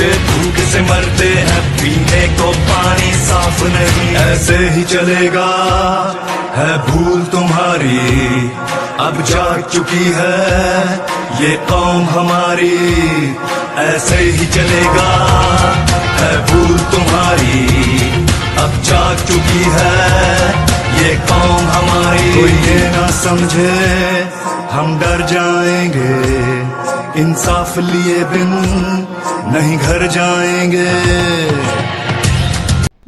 बच्चे भूख से मरते हैं, पीने को पानी साफ नहीं। ऐसे ही चलेगा है भूल तुम्हारी, अब जाग चुकी है ये कौम हमारी। ऐसे ही चलेगा है भूल तुम्हारी, अब जाग चुकी है ये कौम हमारी। कोई ये ना समझे हम डर जाएंगे, इंसाफ लिए बिन नहीं घर जाएंगे।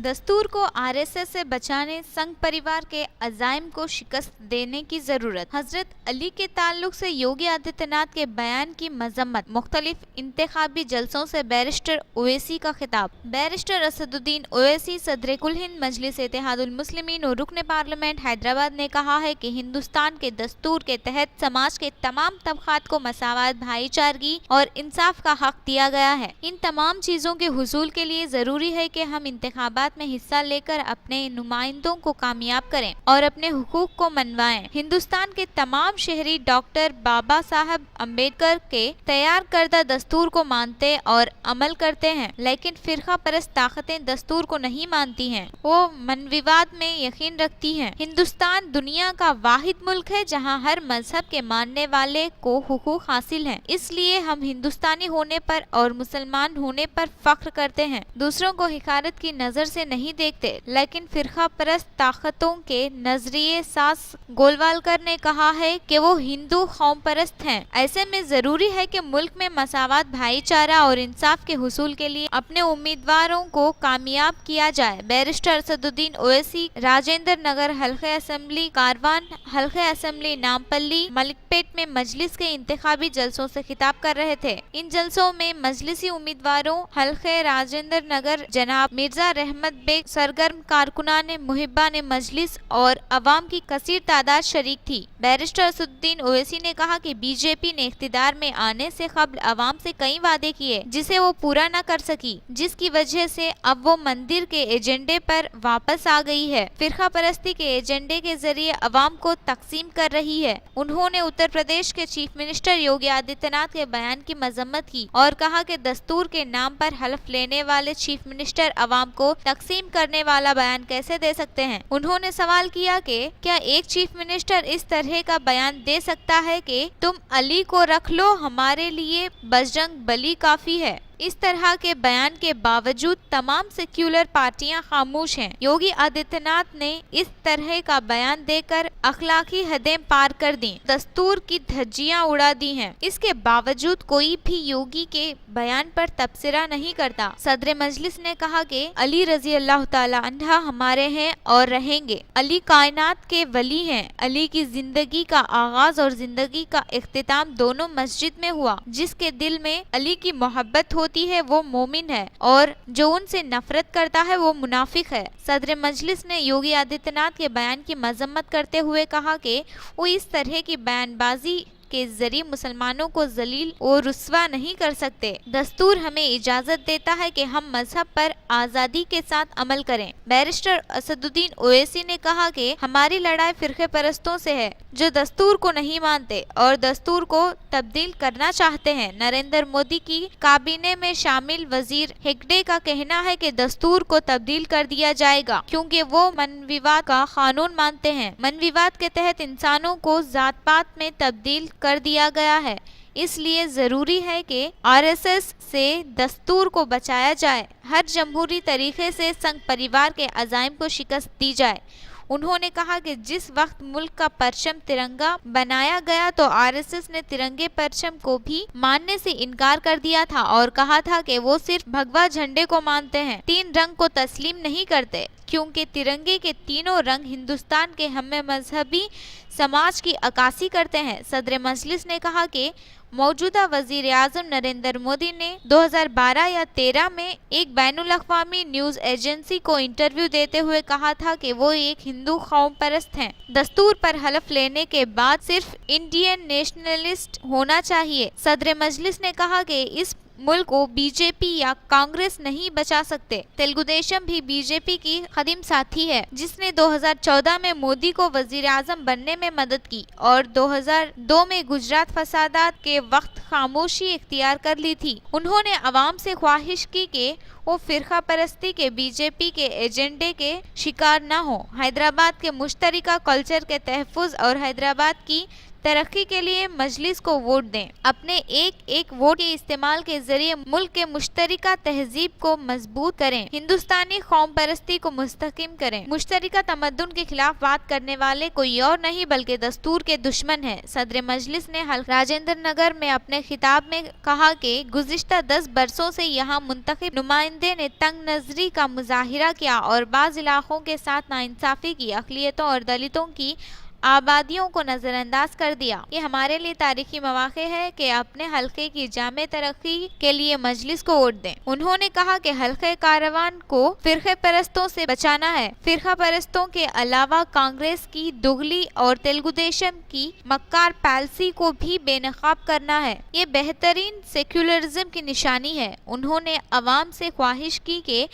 दस्तूर को आरएसएस से बचाने संघ परिवार के अज़ाइम को शिकस्त देने की जरूरत। हजरत अली के ताल्लुक से योगी आदित्यनाथ के बयान की मजम्मत। मुख्तलिफ इंतखाबी जलसों से बैरिस्टर ओवैसी का खिताब। बैरिस्टर असदुद्दीन ओवैसी सदर कुल हिंद मजलिस इत्तेहादुल मुस्लिमीन और रुकन पार्लियामेंट हैदराबाद ने कहा है कि हिंदुस्तान के दस्तूर के तहत समाज के तमाम तबकात को मसावत, भाईचारगी और इंसाफ का हक दिया गया है। इन तमाम चीजों के हुसूल के लिए जरूरी है कि हम इंतखाबात में हिस्सा लेकर अपने नुमाइंदों को कामयाब करें और अपने हुकूक को मनवाएं। हिंदुस्तान के तमाम शहरी डॉक्टर बाबा साहब अम्बेडकर के तैयार करदा दस्तूर को मानते और अमल करते हैं, लेकिन फिरका परस्त ताकतें दस्तूर को नहीं मानती हैं। वो मनविवाद में यकीन रखती हैं। हिंदुस्तान दुनिया का वाहिद मुल्क है जहाँ हर मजहब के मानने वाले को हुकूक हासिल हैं। इसलिए हम हिंदुस्तानी होने पर और मुसलमान होने पर फख्र करते हैं। दूसरों को हिकारत की नजर से नहीं देखते, लेकिन फिरका परस्त ताकतों के नजरिए सास गोलवालकर ने कहा है कि वो हिंदू कौम परस्त हैं। ऐसे में जरूरी है कि मुल्क में मसावत, भाईचारा और इंसाफ के हुसूल के लिए अपने उम्मीदवारों को कामयाब किया जाए। बैरिस्टर असदुद्दीन ओवैसी राजेंद्र नगर हल्के असेंबली कारवान, हल्के असेंबली नामपल्ली, मलिकपेट में मजलिस के इंतखाबी जलसों से खिताब कर रहे थे। इन जलसों में मजलिसी उम्मीदवारों हल्के राजेंद्र नगर जनाब मिर्जा रहमत बेग, सरगर्म कारकुनान मुहिब्बान मजलिस और अवाम की कसीर तादाद शरीक थी। बैरिस्टर असदुद्दीन ओवैसी ने कहा कि बीजेपी ने इख्तिदार में आने से कबल अवाम से कई वादे किए जिसे वो पूरा न कर सकी, जिसकी वजह से अब वो मंदिर के एजेंडे पर वापस आ गई है। फिरका परस्ती के एजेंडे के जरिए अवाम को तकसीम कर रही है। उन्होंने उत्तर प्रदेश के चीफ मिनिस्टर योगी आदित्यनाथ के बयान की मजम्मत की और कहा कि दस्तूर के नाम पर हल्फ लेने वाले चीफ मिनिस्टर अवाम को तकसीम करने वाला बयान कैसे दे सकते हैं। उन्होंने सवाल किया कि क्या एक चीफ मिनिस्टर इस तरह का बयान दे सकता है कि तुम अली को रख लो, हमारे लिए बजरंग बली काफी है। इस तरह के बयान के बावजूद तमाम सेक्युलर पार्टियां खामोश हैं। योगी आदित्यनाथ ने इस तरह का बयान देकर अखलाकी हदें पार कर दी, दस्तूर की धज्जियां उड़ा दी हैं। इसके बावजूद कोई भी योगी के बयान पर तबसरा नहीं करता। सदर मजलिस ने कहा कि अली रजी अल्लाह ताला अन्हा हमारे हैं और रहेंगे। अली कायनात के वली हैं। अली की जिंदगी का आगाज और जिंदगी का इख्तिताम दोनों मस्जिद में हुआ। जिसके दिल में अली की मोहब्बत होती है वो मोमिन है और जो उनसे नफरत करता है वो मुनाफिक है। सदर मजलिस ने योगी आदित्यनाथ के बयान की मजम्मत करते हुए कहा कि वो इस तरह की बयानबाजी के जरिए मुसलमानों को जलील और रुस्वा नहीं कर सकते। दस्तूर हमें इजाजत देता है कि हम मजहब पर आजादी के साथ अमल करें। बैरिस्टर असदुद्दीन ओवैसी ने कहा कि हमारी लड़ाई फिरके परस्तों से है जो दस्तूर को नहीं मानते और दस्तूर को तब्दील करना चाहते हैं। नरेंद्र मोदी की काबीने में शामिल वजीर हेगड़े का कहना है कि दस्तूर को तब्दील कर दिया जाएगा क्योंकि वो मनविवाद का कानून मानते हैं। मनविवाद के तहत इंसानों को जात पात में तब्दील कर दिया गया है, इसलिए जरूरी है कि आरएसएस से दस्तूर को बचाया जाए। हर जमहूरी तरीके से संघ परिवार के अज़ाइम को शिकस्त दी जाए। उन्होंने कहा कि जिस वक्त मुल्क का परचम तिरंगा बनाया गया तो आरएसएस ने तिरंगे परचम को भी मानने से इनकार कर दिया था और कहा था कि वो सिर्फ भगवा झंडे को मानते हैं, तीन रंग को तस्लीम नहीं करते, क्योंकि तिरंगे के तीनों रंग हिंदुस्तान के हमें मजहबी समाज की अक्कासी करते हैं। सदर मजलिस ने कहा कि मौजूदा वजीर आजम नरेंद्र मोदी ने 2012 या 13 में एक बैनुल अक़वामी न्यूज एजेंसी को इंटरव्यू देते हुए कहा था कि वो एक हिंदू कौम परस्त हैं। दस्तूर पर हलफ लेने के बाद सिर्फ इंडियन नेशनलिस्ट होना चाहिए। सदर मजलिस ने कहा कि इस मुल्क को बीजेपी या कांग्रेस नहीं बचा सकते। तेलुगुदेशम भी बीजेपी की कदीम साथी है, जिसने 2014 में मोदी को वजीर आजम बनने में मदद की और 2002 में गुजरात फसादात के वक्त खामोशी इख्तियार कर ली थी। उन्होंने अवाम से ख्वाहिश की कि वो फिरका परस्ती के बीजेपी के एजेंडे के शिकार न हो, हैदराबाद के मुश्तरका कल्चर के तहफ़्फ़ुज़ और हैदराबाद की तरक्की के लिए मजलिस को वोट दें। अपने एक एक वोट के इस्तेमाल के जरिए मुल्क के मुश्तरका तहजीब को मजबूत करें, हिंदुस्तानी कौम परस्ती को मुस्तहकिम करें। मुश्तरका तमद्दुन के खिलाफ बात करने वाले कोई और नहीं बल्कि दस्तूर के दुश्मन हैं। सदर मजलिस ने राजेंद्र नगर में अपने खिताब में कहा कि गुज़िश्ता 10 बरसों से यहाँ मुंतखब नुमाइंदे ने तंग नजरी का मुजाहिरा किया और बाज़ इलाकों के साथ नाइंसाफ़ी की, अक़लियतों और दलितों की आबादियों को नज़रअंदाज कर दिया। ये हमारे लिए तारीखी मौक़ा है कि अपने हल्के की जामे तरक्की के लिए मजलिस को वोट दें। उन्होंने कहा कि हल्के कारवान को फिरके परस्तों से बचाना है। फिरका परस्तों के अलावा कांग्रेस की दुगली और तेलुगुदेशम की मक्कार पॉलिसी को भी बेनकाब करना है। ये बेहतरीन सेक्युलरिज्म की निशानी है। उन्होंने अवाम से ख्वाहिश की कि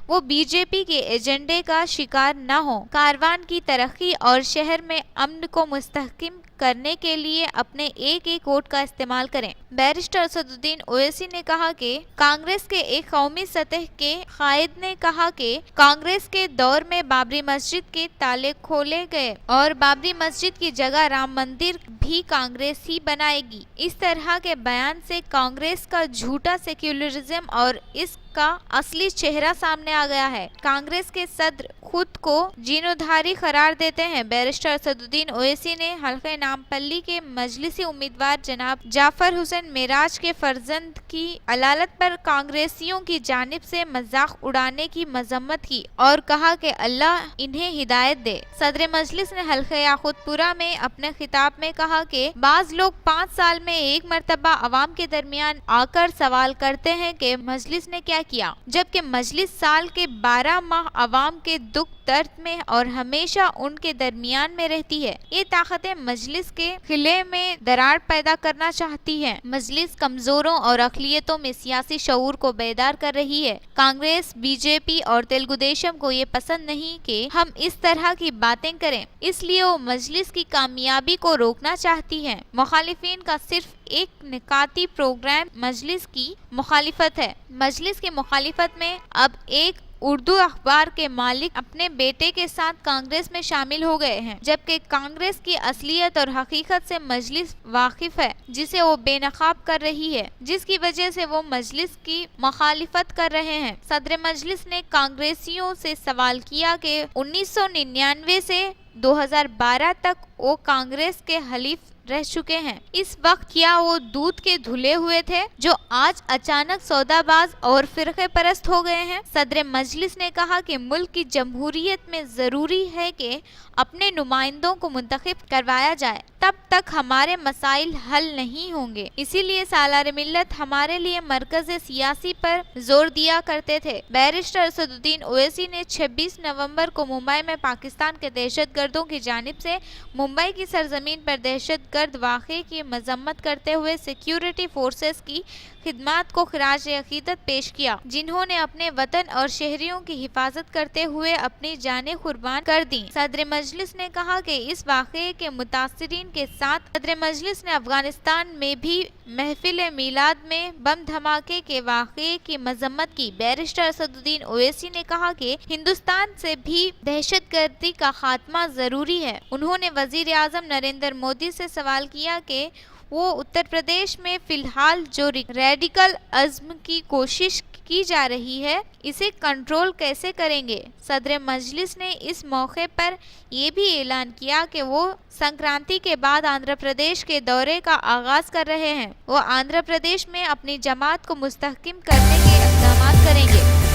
वो बीजेपी के एजेंडे का शिकार न हो, कारवान की तरक्की और शहर में अमन को मुस्तहकिम करने के लिए अपने एक एक वोट का इस्तेमाल करें। बैरिस्टर असदुद्दीन ओवैसी ने कहा कि कांग्रेस के एक कौमी सतह के कायद ने कहा कि कांग्रेस के दौर में बाबरी मस्जिद के ताले खोले गए और बाबरी मस्जिद की जगह राम मंदिर भी कांग्रेस ही बनाएगी। इस तरह के बयान से कांग्रेस का झूठा सेक्युलरिज्म और इसका असली चेहरा सामने आ गया है। कांग्रेस के सदर खुद को जीर्णोद्धारी करार देते हैं। बैरिस्टर असदुद्दीन ओवैसी ने हल्के नामपल्ली के मजलिसी उम्मीदवार जनाब जाफर हुसैन मेराज के फर्जंद की अदालत पर कांग्रेसियों की जानिब से मजाक उड़ाने की मजम्मत की और कहा कि अल्लाह इन्हें हिदायत दे। सदर मजलिस ने हल्के याकूतपुरा में अपने खिताब में कहा कि बाज लोग 5 साल में एक मरतबा अवाम के दरमियान आकर सवाल करते हैं कि मजलिस ने क्या किया, जबकि मजलिस साल के 12 माह अवाम के दुख दर्द में और हमेशा उनके दरमियान में रहती है। ये ताकतें मजलिस के खिले में दरार पैदा करना चाहती हैं। मजलिस कमजोरों और अक़लियतों में सियासी शऊर को बेदार कर रही है। कांग्रेस, बीजेपी और तेलुगुदेशम को ये पसंद नहीं कि हम इस तरह की बातें करें, इसलिए वो मजलिस की कामयाबी को रोकना चाहती हैं। मुखालिफिन का सिर्फ एक निकाती प्रोग्राम मजलिस की मुखालिफत है। मजलिस की मुखालिफत में अब एक उर्दू अखबार के मालिक अपने बेटे के साथ कांग्रेस में शामिल हो गए हैं, जबकि कांग्रेस की असलियत और हकीकत से मजलिस वाकिफ है, जिसे वो बेनकाब कर रही है, जिसकी वजह से वो मजलिस की मुखालिफत कर रहे हैं। सदर मजलिस ने कांग्रेसियों से सवाल किया कि 1999 से 2012 तक वो कांग्रेस के हलीफ रह चुके हैं। इस वक्त क्या वो दूध के धुले हुए थे जो आज अचानक सौदाबाज और फिरके परस्त हो गए हैं? सदर मजलिस ने कहा कि मुल्क की जमहूरियत में जरूरी है कि अपने नुमाइंदों को मुंतखब करवाया जाए, तब तक हमारे मसाइल हल नहीं होंगे। इसीलिए सालार मिल्लत हमारे लिए मरकज सियासी पर जोर दिया करते थे। बैरिस्टर असदुद्दीन ओवैसी ने 26 नवंबर को मुंबई में पाकिस्तान के दहशतगर्दों की जानिब से मुंबई की सरजमीन पर दहशतगर्द वाक़े की मजम्मत करते हुए सिक्योरिटी फोर्सेस की खिदमात को खिराज अकीदत पेश किया, जिन्होंने अपने वतन और शहरियों की हिफाजत करते हुए अपनी जानें कुर्बान कर दी। सदर मजलिस ने कहा कि इस वाक़े के मुतासिरीन के साथ सदर मजलिस ने अफगानिस्तान में भी महफिल मीलाद में बम धमाके के वाक़े की मजम्मत की। बैरिस्टर असदुद्दीन ओवैसी ने कहा कि हिंदुस्तान से भी दहशतगर्दी का खात्मा जरूरी है। उन्होंने वजीर आजम नरेंद्र मोदी से सवाल किया कि वो उत्तर प्रदेश में फिलहाल जो रेडिकल अज़्म की कोशिश की जा रही है, इसे कंट्रोल कैसे करेंगे। सदर मजलिस ने इस मौके पर यह भी ऐलान किया कि वो संक्रांति के बाद आंध्र प्रदेश के दौरे का आगाज कर रहे हैं। वो आंध्र प्रदेश में अपनी जमात को मुस्तहकिम करने के इक़दाम करेंगे।